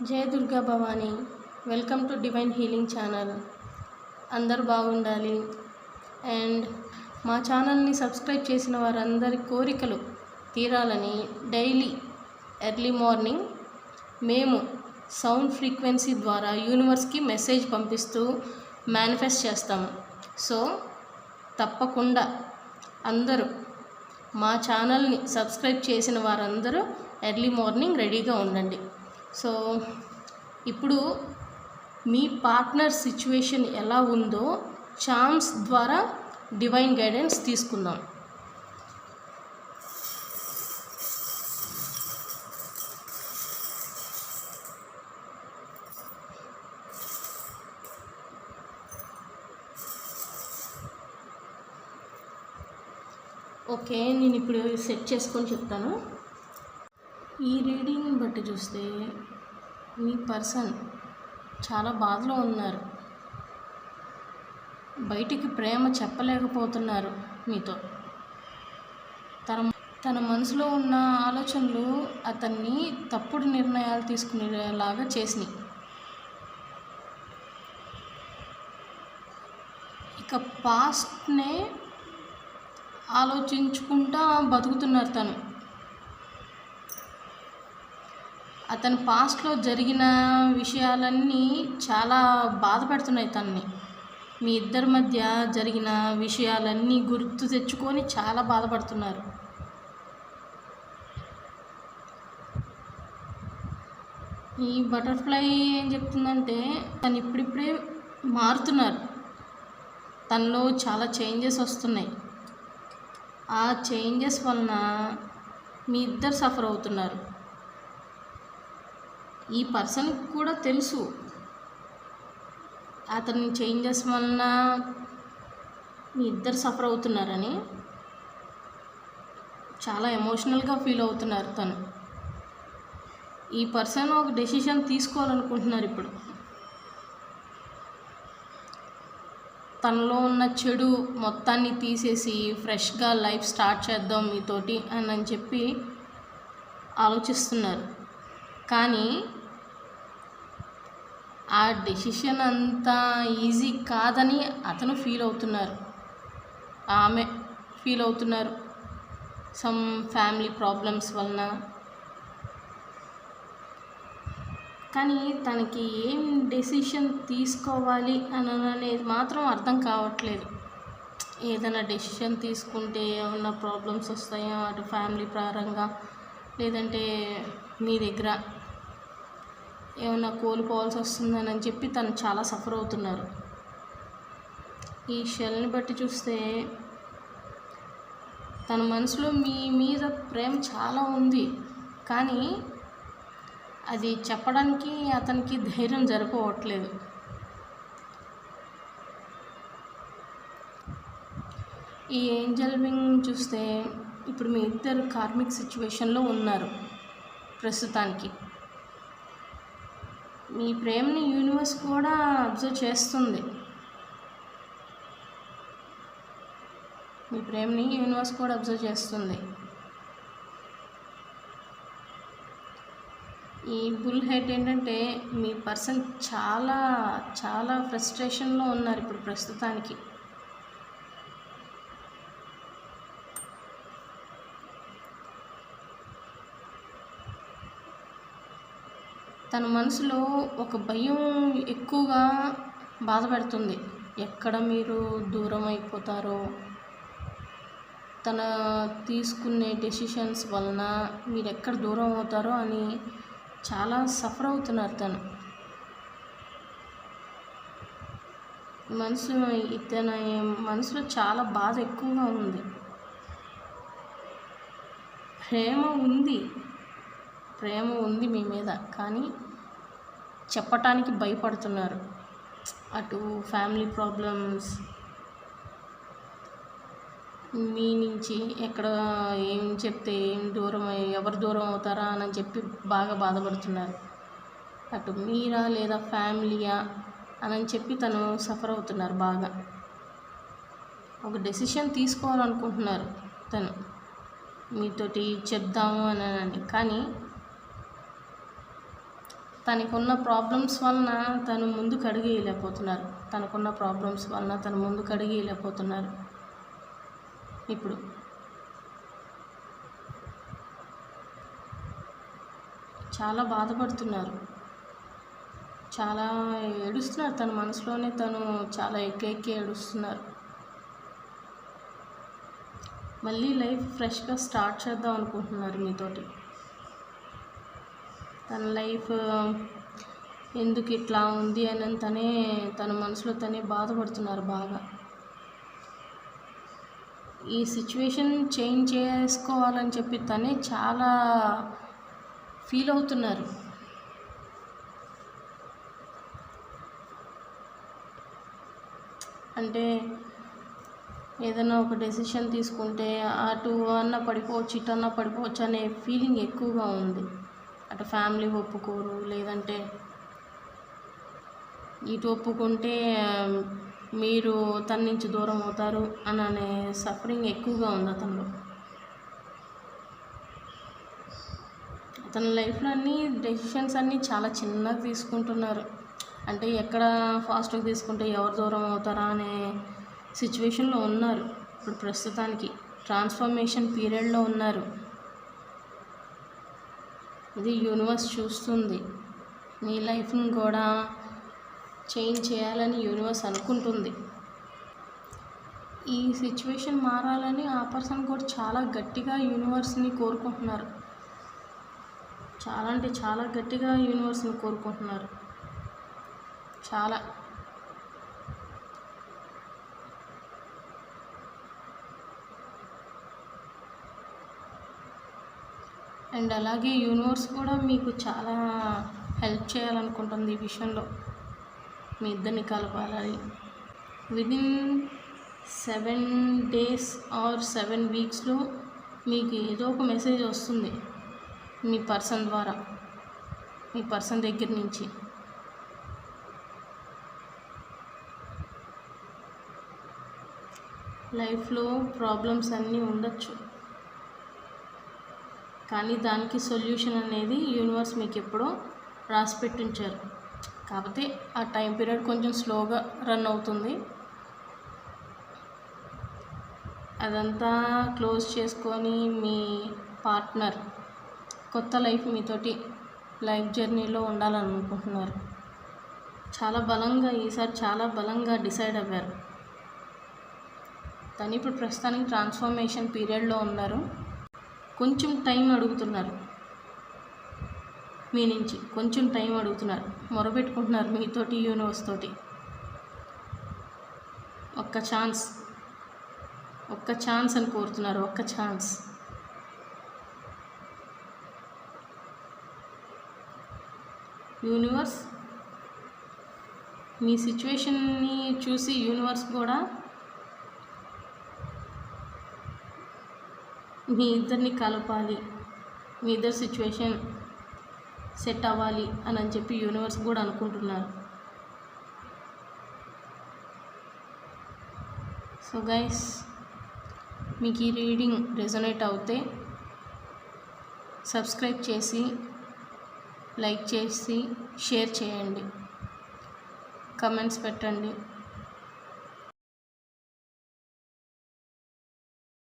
Jaya Durga Bhavani. Welcome to divine healing channel. అందరూ బాగుండాలి. And మా ఛానల్ని సబ్స్క్రైబ్ చేసిన వారందరి కోరికలు తీరాలని డైలీ ఎర్లీ మార్నింగ్ మేము సౌండ్ ఫ్రీక్వెన్సీ ద్వారా యూనివర్స్కి మెసేజ్ పంపిస్తూ మేనిఫెస్ట్ చేస్తాము. సో తప్పకుండా అందరూ మా ఛానల్ని సబ్స్క్రైబ్ చేసిన వారందరూ ఎర్లీ మార్నింగ్ రెడీగా ఉండండి. సో ఇప్పుడు మీ పార్ట్నర్ సిచ్యువేషన్ ఎలా ఉందో చార్మ్స్ ద్వారా డివైన్ గైడెన్స్ తీసుకుందాం. ఓకే, నేను ఇప్పుడు సెట్ చేసుకొని చెప్తాను. ఈ రీడింగ్ని బట్టి చూస్తే మీ పర్సన్ చాలా బాధలో ఉన్నారు. బయటికి ప్రేమ చెప్పలేకపోతున్నారు మీతో. తన మనసులో ఉన్న ఆలోచనలు అతన్ని తప్పుడు నిర్ణయాలు తీసుకునేలాగా చేసినాయి. ఇక పాస్ట్నే ఆలోచించుకుంటా బతుకుతున్నారు. అతని పాస్ట్లో జరిగిన విషయాలన్నీ చాలా బాధ పెడుతున్నాయి తనని. మీ ఇద్దరి మధ్య జరిగిన విషయాలన్నీ గుర్తు తెచ్చుకొని చాలా బాధపడుతున్నారు. ఈ బటర్ఫ్లై ఏం చెప్తుందంటే తను ఇప్పుడిప్పుడే మారుతున్నారు. తనలో చాలా చేంజెస్ వస్తున్నాయి. ఆ చేంజెస్ వలన మీ ఇద్దరు సఫర్ అవుతున్నారు. ఈ పర్సన్కి కూడా తెలుసు అతని చేంజెస్ వలన మీ ఇద్దరు సఫర్ అవుతున్నారని. చాలా ఎమోషనల్గా ఫీల్ అవుతున్నారు తను. ఈ పర్సన్ ఒక డెసిషన్ తీసుకోవాలనుకుంటున్నారు ఇప్పుడు. తనలో ఉన్న చెడు మొత్తాన్ని తీసేసి ఫ్రెష్గా లైఫ్ స్టార్ట్ చేద్దాం మీతోటి అని చెప్పి ఆలోచిస్తున్నారు. కానీ ఆ డెసిషన్ అంత ఈజీ కాదని అతను ఫీల్ అవుతున్నారు, ఆమె ఫీల్ అవుతున్నారు. సమ్ ఫ్యామిలీ ప్రాబ్లమ్స్ వలన. కానీ తనకి ఏం డెసిషన్ తీసుకోవాలి అనేది మాత్రం అర్థం కావట్లేదు. ఏదైనా డెసిషన్ తీసుకుంటే ఏమన్నా ప్రాబ్లమ్స్ వస్తాయో అటు ఫ్యామిలీ పరంగా, లేదంటే మీ దగ్గర ఏమన్నా కోల్పోవాల్సి వస్తుందని చెప్పి తను చాలా సఫర్ అవుతున్నారు. ఈ షెల్ని బట్టి చూస్తే తన మనసులో మీ మీద ప్రేమ చాలా ఉంది, కానీ అది చెప్పడానికి అతనికి ధైర్యం సరిపోవట్లేదు. ఈ ఏంజల్ వింగ్ చూస్తే ఇప్పుడు మీ ఇద్దరు కార్మిక్ సిచ్యువేషన్లో ఉన్నారు ప్రస్తుతానికి. మీ ప్రేమని యూనివర్స్ కూడా అబ్జర్వ్ చేస్తుంది. మీ ప్రేమని యూనివర్స్ కూడా అబ్జర్వ్ చేస్తుంది. ఈ బుల్ హెడ్ ఏంటంటే మీ పర్సన్ చాలా చాలా ఫ్రస్ట్రేషన్లో ఉన్నారు ఇప్పుడు ప్రస్తుతానికి. తన మనసులో ఒక భయం ఎక్కువగా బాధ పెడుతుంది. ఎక్కడ మీరు దూరం అయిపోతారో, తన తీసుకునే డెసిషన్స్ వలన మీరు ఎక్కడ దూరం అవుతారో అని చాలా సఫర్ అవుతున్నారు తన మనసులో చాలా బాధ ఎక్కువగా ఉంది. ప్రేమ ఉంది మీ మీద, కానీ చెప్పటానికి భయపడుతున్నారు. అటు ఫ్యామిలీ ప్రాబ్లమ్స్, మీ నుంచి ఎక్కడ ఏం చెప్తే ఎవరు దూరం అవుతారా అని చెప్పి బాగా బాధపడుతున్నారు. అటు మీరా లేదా ఫ్యామిలీయా అని చెప్పి తను సఫర్ అవుతున్నారు బాగా. ఒక డెసిషన్ తీసుకోవాలనుకుంటున్నారు తను మీతోటి చెప్దాము అని, కానీ తనకున్న ప్రాబ్లమ్స్ వలన తను ముందుకు అడుగేయలేకపోతున్నారు. ఇప్పుడు చాలా బాధపడుతున్నారు, చాలా ఏడుస్తున్నారు. తన మనసులోనే తను చాలా ఎక్కి ఏడుస్తున్నారు. మళ్ళీ లైఫ్ ఫ్రెష్గా స్టార్ట్ చేద్దాం అనుకుంటున్నారు మీతోటి. తన లైఫ్ ఎందుకు ఇట్లా ఉంది అని తన మనసులో తనే బాధపడుతున్నారు బాగా. ఈ సిచ్యువేషన్ చేంజ్ చేసుకోవాలని చెప్పి తనే చాలా ఫీల్ అవుతున్నారు. అంటే ఏదైనా ఒక డెసిషన్ తీసుకుంటే అటు అన్న పడిపోవచ్చు, ఇటు అన్న పడిపోవచ్చు అనే ఫీలింగ్ ఎక్కువగా ఉంది. అటు ఫ్యామిలీ ఒప్పుకోరు, లేదంటే ఇటు ఒప్పుకుంటే మీరు తన నుంచి దూరం అవుతారు అనే సఫరింగ్ ఎక్కువగా ఉంది అతనిలో. అతని లైఫ్లో అన్ని డెసిషన్స్ అన్నీ చాలా చిన్నగా తీసుకుంటున్నారు. అంటే ఎక్కడ ఫాస్ట్గా తీసుకుంటే ఎవరు దూరం అవుతారా అనే సిచ్యువేషన్లో ఉన్నారు. ఇప్పుడు ప్రస్తుతానికి ట్రాన్స్ఫర్మేషన్ పీరియడ్లో ఉన్నారు. ఇది యూనివర్స్ చూస్తుంది. మీ లైఫ్ని కూడా చేంజ్ చేయాలని యూనివర్స్ అనుకుంటుంది. ఈ సిచ్యువేషన్ మారాలని ఆ పర్సన్ కూడా చాలా గట్టిగా యూనివర్స్ని కోరుకుంటున్నారు. చాలా అంటే చాలా గట్టిగా యూనివర్స్ని కోరుకుంటున్నారు. చాలా అండ్ అలాగే యూనివర్స్ కూడా మీకు చాలా హెల్ప్ చేయాలనుకుంటుంది ఈ విషయంలో. మీ ఇద్దరిని కలపాలని విదిన్ 7 days ఆర్ 7 weeksలో మీకు ఏదో ఒక మెసేజ్ వస్తుంది మీ పర్సన్ ద్వారా, మీ పర్సన్ దగ్గర నుంచి. లైఫ్లో ప్రాబ్లమ్స్ అన్నీ ఉండొచ్చు, కానీ దానికి సొల్యూషన్ అనేది యూనివర్స్ మీకు ఎప్పుడో రాసి పెట్టించారు. కాకపోతే ఆ టైం పీరియడ్ కొంచెం స్లోగా రన్ అవుతుంది. అదంతా క్లోజ్ చేసుకొని మీ పార్ట్నర్ కొత్త లైఫ్ మీతోటి లైఫ్ జర్నీలో ఉండాలనుకుంటున్నారు. ఈసారి చాలా బలంగా డిసైడ్ అవ్వారు. తను ఇప్పుడు ప్రస్తుతానికి ట్రాన్స్ఫర్మేషన్ పీరియడ్లో ఉన్నారు. కొంచెం టైం అడుగుతున్నారు మీ నుంచి, కొంచెం టైం అడుగుతున్నారు, మొరపెట్టుకుంటున్నారు మీతోటి, యూనివర్స్ తోటి. ఒక్క ఛాన్స్ అని కోరుతున్నారు. ఒక్క ఛాన్స్. యూనివర్స్ మీ సిచ్యువేషన్ని చూసి యూనివర్స్ కూడా మీ ఇద్దరిని కలపాలి, మీ ఇద్దరు సిచ్యువేషన్ సెట్ అవ్వాలి అని చెప్పి యూనివర్స్ కూడా అనుకుంటున్నారు. సో గైస్, మీకు ఈ రీడింగ్ రెజొనేట్ అవుతే సబ్స్క్రైబ్ చేసి, లైక్ చేసి, షేర్ చేయండి, కమెంట్స్ పెట్టండి.